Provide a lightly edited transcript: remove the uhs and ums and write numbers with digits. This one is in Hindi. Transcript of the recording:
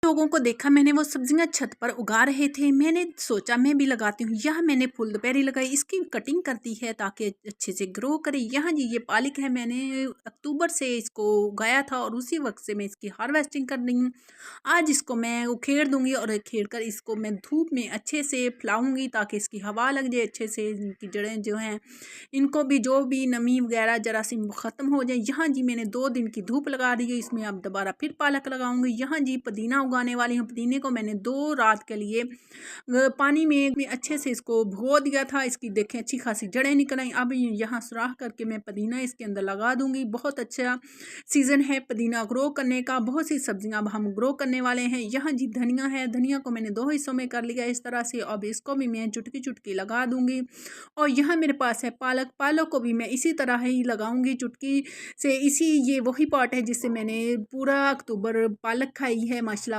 लोगों को देखा मैंने, वो सब्जियां छत पर उगा रहे थे। मैंने सोचा मैं भी लगाती हूँ। यहाँ मैंने फूल दोपहरी लगाई, इसकी कटिंग करती है ताकि अच्छे से ग्रो करे। यहाँ जी ये पालक है, मैंने अक्टूबर से इसको उगाया था और उसी वक्त से मैं इसकी हार्वेस्टिंग कर रही हूँ। आज इसको मैं उखेड़ दूंगी और उखेड़ कर इसको मैं धूप में अच्छे से फैलाऊंगी ताकि इसकी हवा लग जाए अच्छे से। इनकी जड़ें जो हैं इनको भी जो भी नमी वगैरह जरासीम ख़त्म हो जाए। यहाँ जी मैंने 2 दिन की धूप लगा दी है। इसमें अब दोबारा फिर पालक लगाऊंगी। यहाँ जी पुदीना उगाने वाली हूँ। पुदीने को मैंने 2 रात के लिए पानी में अच्छे से इसको भिगो दिया था। इसकी देखें अच्छी खासी जड़ें निकल आई। अब यहाँ सुराख करके मैं पुदीना इसके अंदर लगा दूंगी। बहुत अच्छा सीज़न है पुदीना ग्रो करने का। बहुत सी सब्जियां अब हम ग्रो करने वाले हैं। यहाँ जी धनिया है, धनिया को मैंने 2 हिस्सों में कर लिया इस तरह से। अब इसको भी मैं चुटकी चुटकी लगा दूंगी। और यहाँ मेरे पास है पालक, पालक को भी मैं इसी तरह ही लगाऊंगी चुटकी से। ये वही पॉट है जिससे मैंने पूरा अक्टूबर पालक खाई है माशाल्लाह।